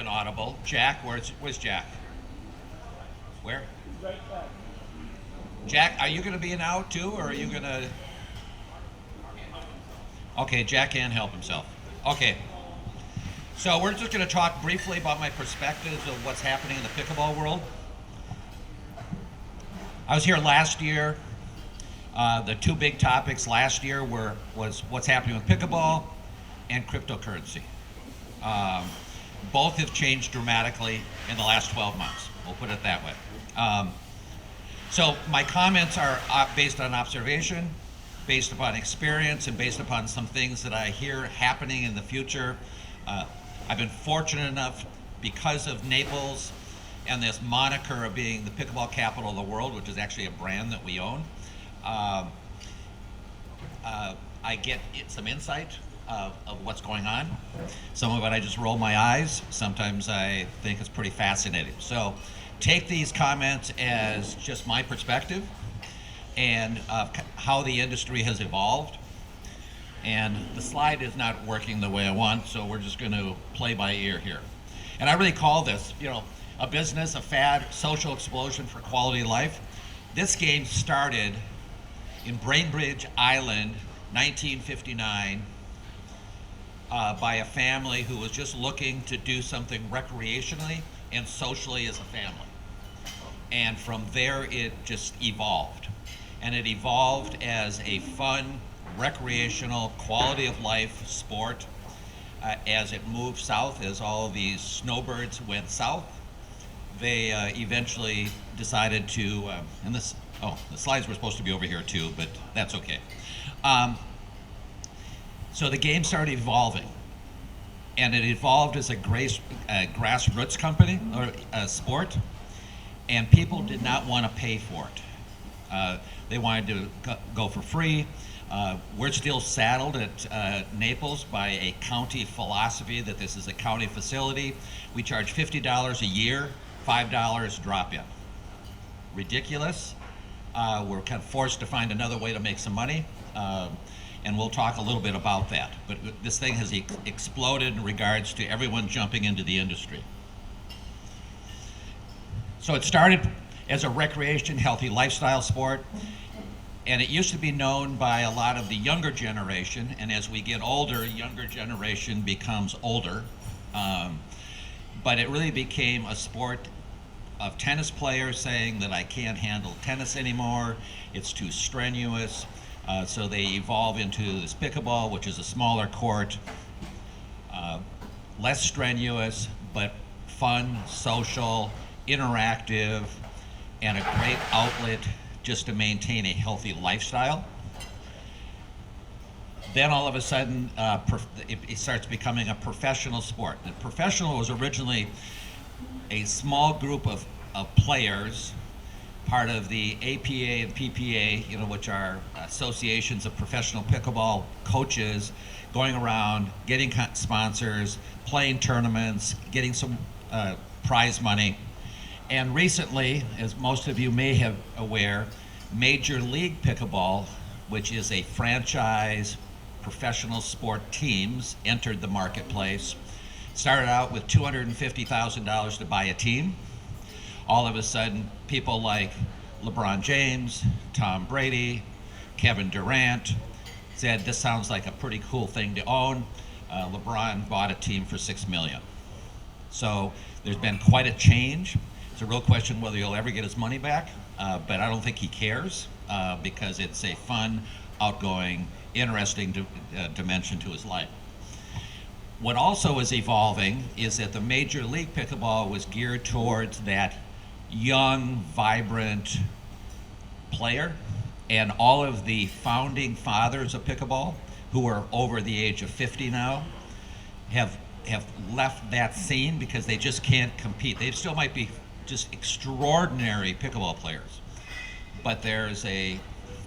inaudible. Jack, where's Jack? Where? Jack, are you going to be an out too, or are you going to? Okay, Jack can't help himself. Okay, so we're just going to talk briefly about my perspectives of what's happening in the pickleball world. I was here last year. The two big topics last year was what's happening with pickleball and cryptocurrency. Both have changed dramatically in the last 12 months. We'll put it that way. So my comments are based on observation, based upon experience, and based upon some things that I hear happening in the future. I've been fortunate enough, because of Naples and this moniker of being the pickleball capital of the world, which is actually a brand that we own, I get some insight of what's going on. Some of it I just roll my eyes. Sometimes I think it's pretty fascinating. So take these comments as just my perspective and how the industry has evolved. And the slide is not working the way I want, so we're just going to play by ear here. And I really call this, a business, a fad, social explosion for quality of life. This game started in Bainbridge Island, 1959, by a family who was just looking to do something recreationally and socially as a family. And from there, it just evolved. And it evolved as a fun, recreational, quality of life sport. As it moved south, as all of these snowbirds went south, they eventually decided to, the slides were supposed to be over here too, but that's okay. So the game started evolving, and it evolved as a grassroots company or a sport, and people did not want to pay for it. They wanted to go for free. We're still saddled at Naples by a county philosophy that this is a county facility. We charge $50 a year, $5 drop-in. Ridiculous. We're kind of forced to find another way to make some money, and we'll talk a little bit about that. But this thing has exploded in regards to everyone jumping into the industry. So it started as a recreation, healthy lifestyle sport, and it used to be known by a lot of the younger generation, and as we get older, younger generation becomes older. But it really became a sport of tennis players saying that I can't handle tennis anymore, it's too strenuous. So they evolve into this pickleball, which is a smaller court, less strenuous, but fun, social, interactive, and a great outlet just to maintain a healthy lifestyle. Then all of a sudden, it starts becoming a professional sport. And professional was originally a small group of players, part of the APA and PPA, which are associations of professional pickleball coaches, going around, getting sponsors, playing tournaments, getting some prize money. And recently, as most of you may have aware, Major League Pickleball, which is a franchise professional sport teams, entered the marketplace. Started out with $250,000 to buy a team. All of a sudden, people like LeBron James, Tom Brady, Kevin Durant said, this sounds like a pretty cool thing to own. LeBron bought a team for $6 million. So there's been quite a change. It's a real question whether he'll ever get his money back, but I don't think he cares because it's a fun, outgoing, interesting dimension to his life. What also is evolving is that the Major League Pickleball was geared towards that young, vibrant player, and all of the founding fathers of pickleball, who are over the age of 50 now, have left that scene because they just can't compete. They still might be just extraordinary pickleball players, but there's a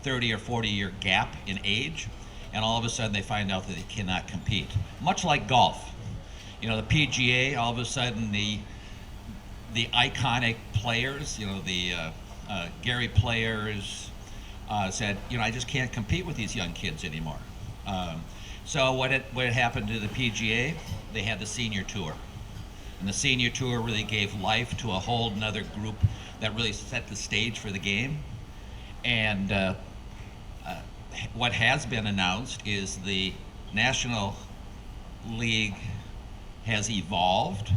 30 or 40 year gap in age, and all of a sudden they find out that they cannot compete. Much like golf. The PGA, all of a sudden the iconic players, the Gary players said, I just can't compete with these young kids anymore. So what happened to the PGA? They had the senior tour. And the senior tour really gave life to a whole nother group that really set the stage for the game. And what has been announced is the National League has evolved,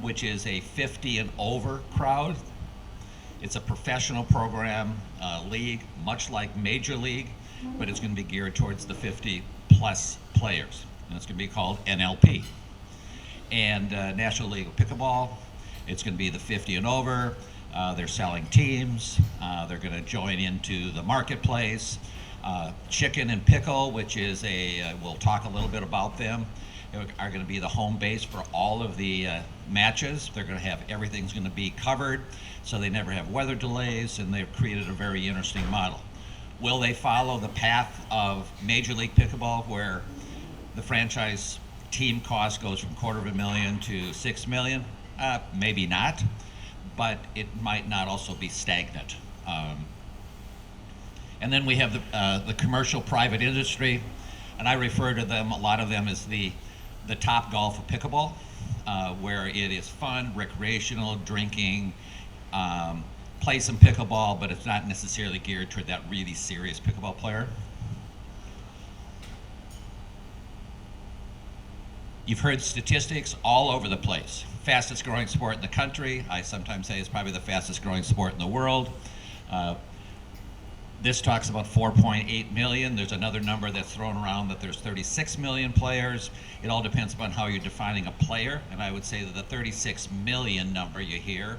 which is a 50 and over crowd. It's a professional program league, much like Major League, but it's going to be geared towards the 50 plus players. And it's going to be called NLP. And National League of Pickleball, it's going to be the 50 and over. They're selling teams. They're going to join into the marketplace. Chicken and Pickle, which is we'll talk a little bit about them, are going to be the home base for all of the matches. They're going to have, everything's going to be covered, so they never have weather delays, and they've created a very interesting model. Will they follow the path of Major League Pickleball, where the franchise team cost goes from $250,000 to $6 million? Maybe not, but it might not also be stagnant. And then we have the commercial private industry, and I refer to them, a lot of them, as the top golf of pickleball, where it is fun, recreational, drinking, play some pickleball, but it's not necessarily geared toward that really serious pickleball player. You've heard statistics all over the place. Fastest growing sport in the country. I sometimes say it's probably the fastest growing sport in the world. This talks about 4.8 million. There's another number that's thrown around that there's 36 million players. It all depends upon how you're defining a player. And I would say that the 36 million number you hear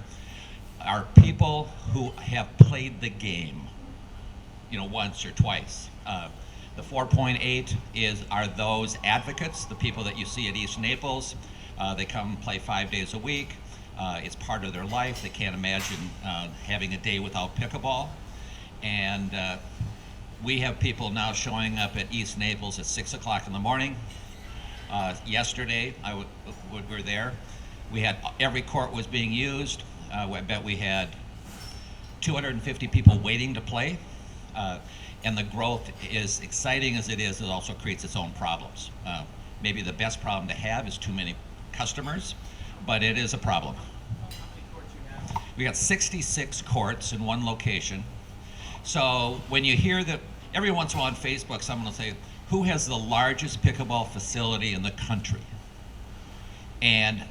are people who have played the game, once or twice. The 4.8 are those advocates, the people that you see at East Naples. They come and play 5 days a week. It's part of their life. They can't imagine having a day without pickleball. And we have people now showing up at East Naples at 6 o'clock in the morning. Yesterday, we were there. We had, every court was being used. I bet we had 250 people waiting to play. And the growth, is exciting as it also creates its own problems. Maybe the best problem to have is too many customers, but it is a problem. We got 66 courts in one location. So when you hear that, every once in a while on Facebook, someone will say, who has the largest pickleball facility in the country? And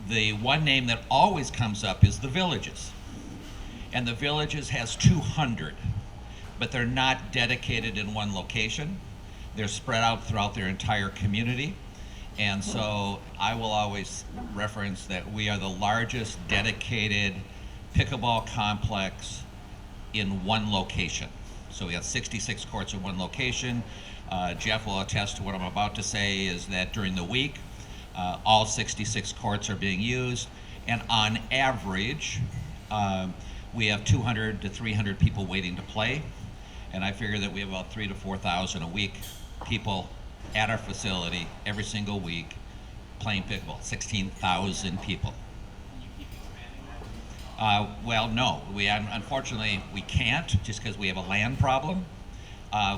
the one name that always comes up is the Villages. And the Villages has 200, but they're not dedicated in one location. They're spread out throughout their entire community. And so I will always reference that we are the largest dedicated pickleball complex in one location. So we have 66 courts in one location. Jeff will attest to what I'm about to say, is that during the week, all 66 courts are being used, and on average, we have 200 to 300 people waiting to play, and I figure that we have about 3,000 to 4,000 a week people at our facility every single week playing pickleball. 16,000 people. Well, no, unfortunately we can't, just because we have a land problem.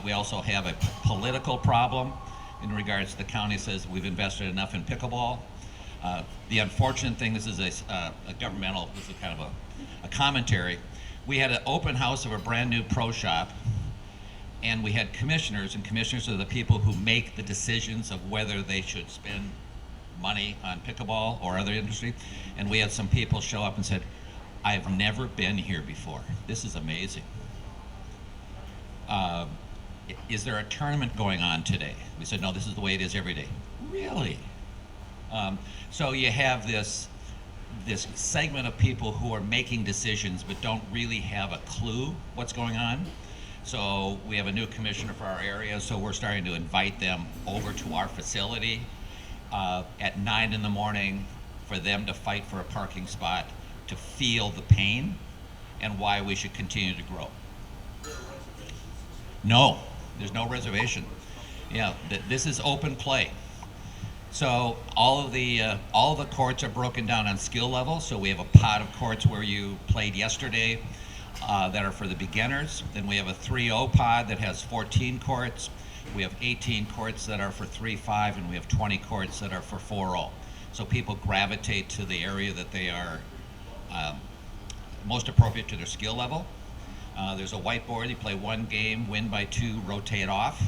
We also have a political problem in regards to the county says we've invested enough in pickleball. The unfortunate thing, this is a governmental, this is kind of a commentary. We had an open house of a brand new pro shop, and we had commissioners, and commissioners are the people who make the decisions of whether they should spend money on pickleball or other industry. And we had some people show up and said, I've never been here before. This is amazing. Is there a tournament going on today? We said, no, this is the way it is every day. Really? So you have this segment of people who are making decisions but don't really have a clue what's going on. So we have a new commissioner for our area, so we're starting to invite them over to our facility at 9 in the morning for them to fight for a parking spot, to feel the pain and why we should continue to grow. No, there's no reservation. Yeah, this is open play. So all of the courts are broken down on skill level. So we have a pot of courts where you played yesterday that are for the beginners. Then we have a 3-0 pod that has 14 courts. We have 18 courts that are for 3-5, and we have 20 courts that are for 4-0. so people gravitate to the area that they are um, most appropriate to their skill level. There's a whiteboard. You play one game, win by two, rotate off.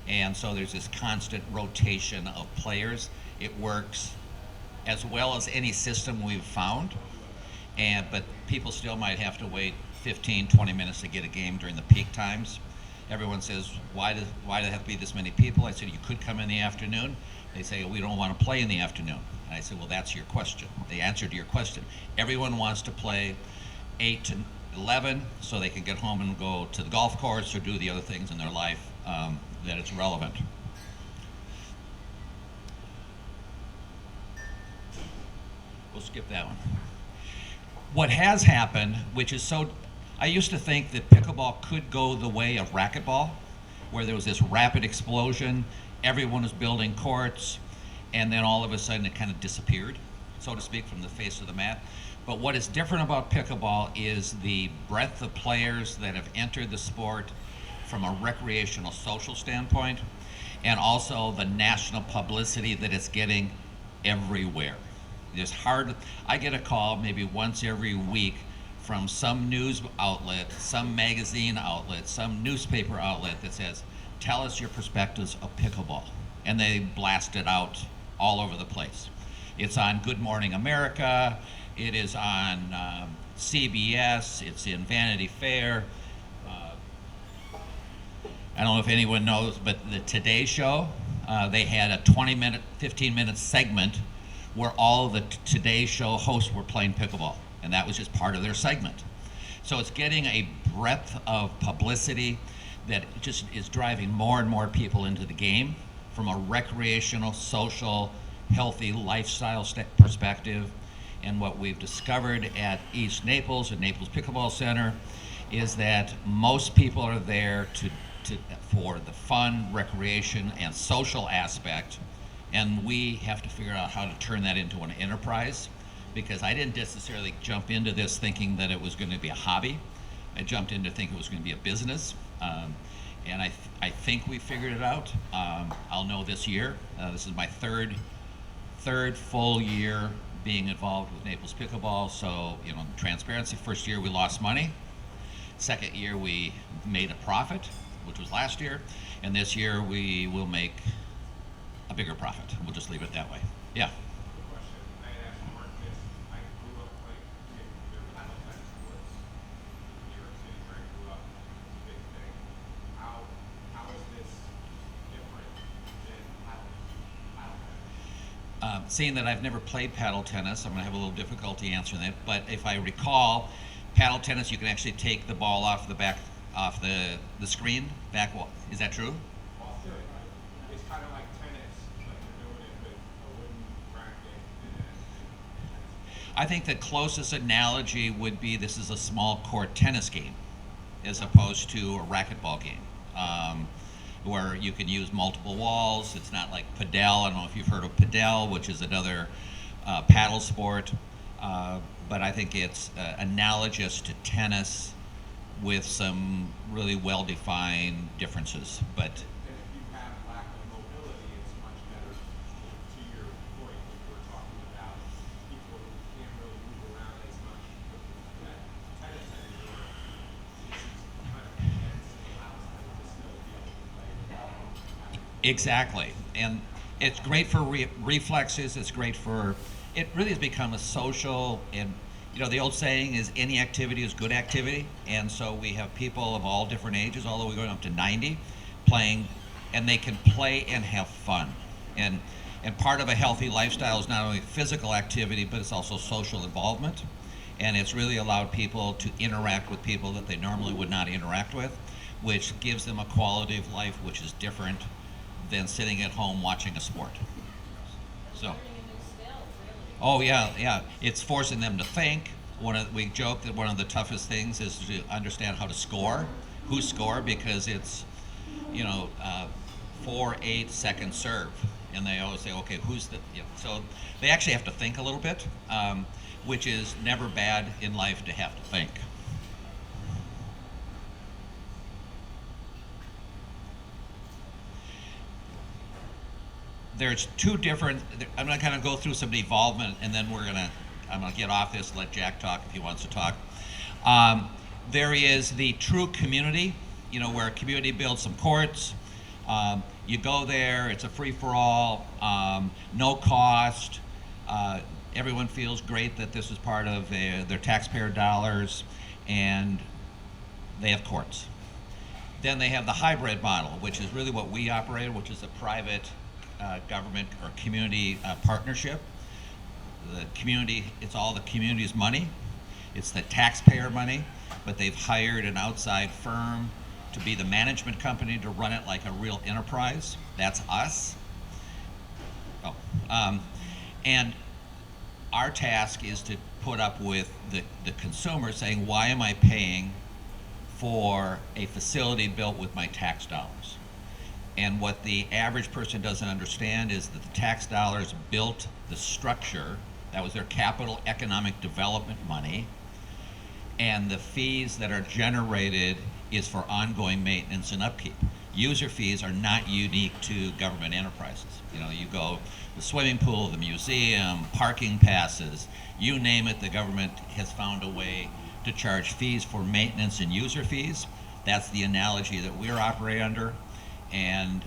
And so there's this constant rotation of players. It works as well as any system we've found. But people still might have to wait 15, 20 minutes to get a game during the peak times. Everyone says, why do there have to be this many people? I said, you could come in the afternoon. They say, we don't want to play in the afternoon. And I said, well, that's your question. The answer to your question. Everyone wants to play 8 to 11 so they can get home and go to the golf course or do the other things in their life that it's relevant. We'll skip that one. What has happened, which is I used to think that pickleball could go the way of racquetball, where there was this rapid explosion, everyone was building courts, and then all of a sudden it kind of disappeared, so to speak, from the face of the mat. But what is different about pickleball is the breadth of players that have entered the sport from a recreational social standpoint, and also the national publicity that it's getting everywhere. I get a call maybe once every week from some news outlet, some magazine outlet, some newspaper outlet that says, tell us your perspectives of pickleball. And they blast it out all over the place. It's on Good Morning America, it is on CBS, it's in Vanity Fair. I don't know if anyone knows, but the Today Show, they had a 15-minute segment where all the Today Show hosts were playing pickleball, and that was just part of their segment. So it's getting a breadth of publicity that just is driving more and more people into the game from a recreational, social, healthy lifestyle perspective. And what we've discovered at East Naples, at Naples Pickleball Center, is that most people are there for the fun, recreation, and social aspect. And we have to figure out how to turn that into an enterprise, because I didn't necessarily jump into this thinking that it was going to be a hobby. I jumped in to think it was going to be a business. And I think we figured it out. I'll know this year. This is my third full year being involved with Naples Pickleball. So, transparency, first year we lost money. Second year we made a profit, which was last year. And this year we will make a bigger profit. We'll just leave it that way. Yeah. Seeing that I've never played paddle tennis, I'm going to have a little difficulty answering that. But if I recall, paddle tennis, you can actually take the ball off the screen back wall. Is that true? It's kind of like tennis, but you're doing it with a wooden racket. I think the closest analogy would be this is a small court tennis game, as opposed to a racquetball game. Where you can use multiple walls. It's not like padel. I don't know if you've heard of padel, which is another paddle sport, but I think it's analogous to tennis with some really well-defined differences. But if you have lack of mobility, it's much better. To your point, when you were talking about people who can't really move around as much, that tennis anymore, this is kind of condensed and allows them to still be able to play without. exactly, and it's great for reflexes. It's great for. It really has become a social and. The old saying is any activity is good activity, and so we have people of all different ages, all the way going up to 90, playing, and they can play and have fun. And part of a healthy lifestyle is not only physical activity, but it's also social involvement, and it's really allowed people to interact with people that they normally would not interact with, which gives them a quality of life which is different than sitting at home watching a sport. So. Oh yeah. It's forcing them to think. We joke that one of the toughest things is to understand how to score, who score, because it's 4-8 second serve, and they always say, okay, who's the? So they actually have to think a little bit, which is never bad in life to have to think. there's two different. I'm going to kind of go through some involvement, and then I'm going to get off this and let Jack talk if he wants to talk. There is the true community, where a community builds some courts. You go there, it's a free-for-all, no cost. Everyone feels great that this is part of their taxpayer dollars, and they have courts. Then they have the hybrid model, which is really what we operate, which is a private government or community partnership. The community, it's all the community's money. It's the taxpayer money, but they've hired an outside firm to be the management company to run it like a real enterprise. That's us. And our task is to put up with the consumer saying, why am I paying for a facility built with my tax dollars? And what the average person doesn't understand is that the tax dollars built the structure. That was their capital economic development money. And the fees that are generated is for ongoing maintenance and upkeep. User fees are not unique to government enterprises. You go the swimming pool, the museum, parking passes, you name it, the government has found a way to charge fees for maintenance and user fees. That's the analogy that we're operating under. And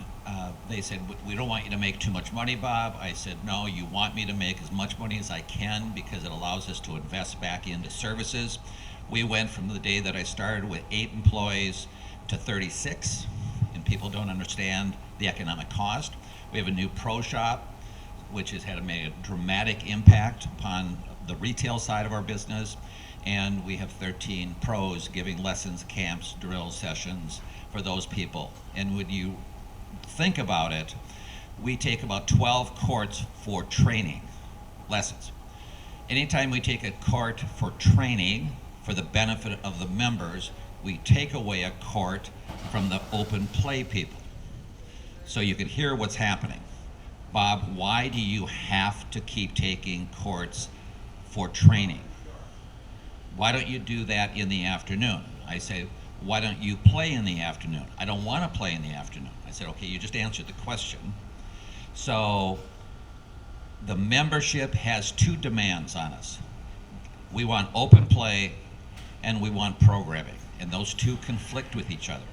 they said, we don't want you to make too much money, Bob. I said, no, you want me to make as much money as I can because it allows us to invest back into services. We went from the day that I started with 8 employees to 36, and people don't understand the economic cost. We have a new pro shop, which has made a dramatic impact upon the retail side of our business, and we have 13 pros giving lessons, camps, drill sessions for those people. And when you think about it, we take about 12 courts for training lessons. Anytime we take a court for training for the benefit of the members, we take away a court from the open play people. So you can hear what's happening. Bob, why do you have to keep taking courts for training? Why don't you do that in the afternoon? I say, why don't you play in the afternoon? I don't want to play in the afternoon. I said, okay, you just answered the question. So the membership has 2 demands on us. We want open play and we want programming, and those 2 conflict with each other.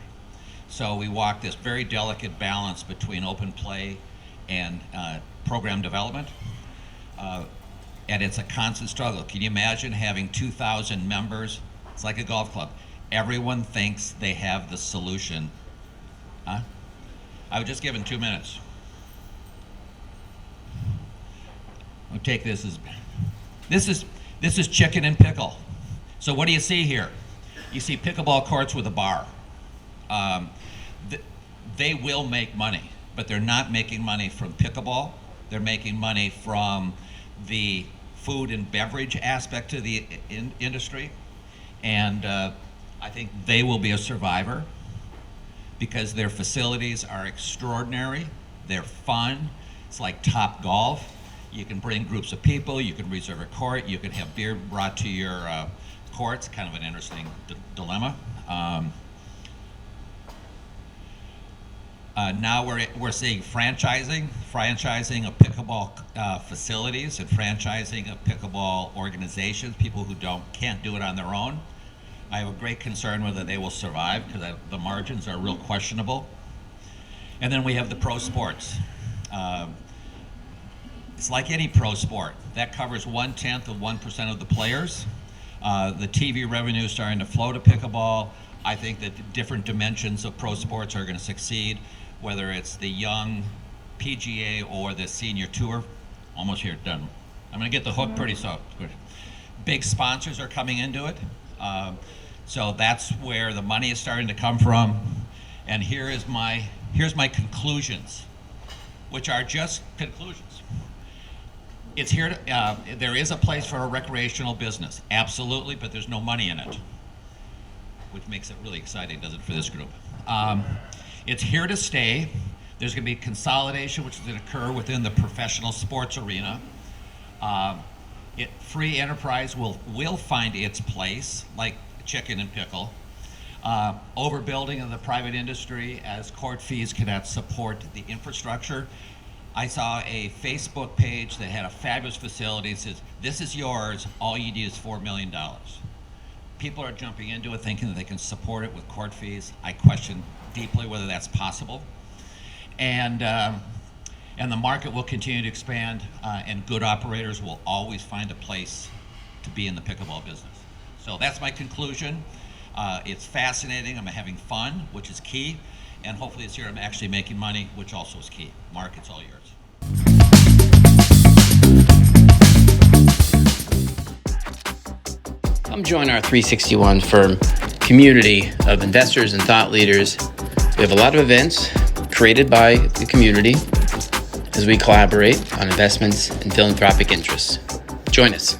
So we walk this very delicate balance between open play and program development, and it's a constant struggle. Can you imagine having 2,000 members? It's like a golf club. Everyone thinks they have the solution. Huh? I was just given 2 minutes. I'll take this as this is chicken and pickle. So what do you see here? You see pickleball courts with a bar. They will make money, but they're not making money from pickleball. They're making money from the food and beverage aspect of the industry. And I think they will be a survivor because their facilities are extraordinary. They're fun. It's like Top Golf. You can bring groups of people. You can reserve a court. You can have beer brought to your courts. Kind of an interesting dilemma. Now we're seeing franchising of pickleball facilities and franchising of pickleball organizations, people who can't do it on their own. I have a great concern whether they will survive because the margins are real questionable. And then we have the pro sports. It's like any pro sport. That covers 1/10 of 1% of the players. The TV revenue is starting to flow to pickleball. I think that the different dimensions of pro sports are going to succeed, whether it's the young PGA or the senior tour. Almost here, done. I'm going to get the hook pretty soon. Big sponsors are coming into it. So that's where the money is starting to come from. And here's my conclusions, which are just conclusions. It's here to, there is a place for a recreational business, absolutely, but there's no money in it, which makes it really exciting, does it, for this group? It's here to stay. There's going to be consolidation, which is going to occur within the professional sports arena. Free enterprise will find its place, like chicken and pickle. Overbuilding of the private industry as court fees cannot support the infrastructure. I saw a Facebook page that had a fabulous facility. It says, "This is yours. All you need is $4 million." People are jumping into it thinking that they can support it with court fees. I question deeply whether that's possible. And the market will continue to expand, and good operators will always find a place to be in the pickleball business. So that's my conclusion. It's fascinating. I'm having fun, which is key. And hopefully this year I'm actually making money, which also is key. Mark, it's all yours. Come join our 361 firm community of investors and thought leaders. We have a lot of events created by the community as we collaborate on investments and philanthropic interests. Join us.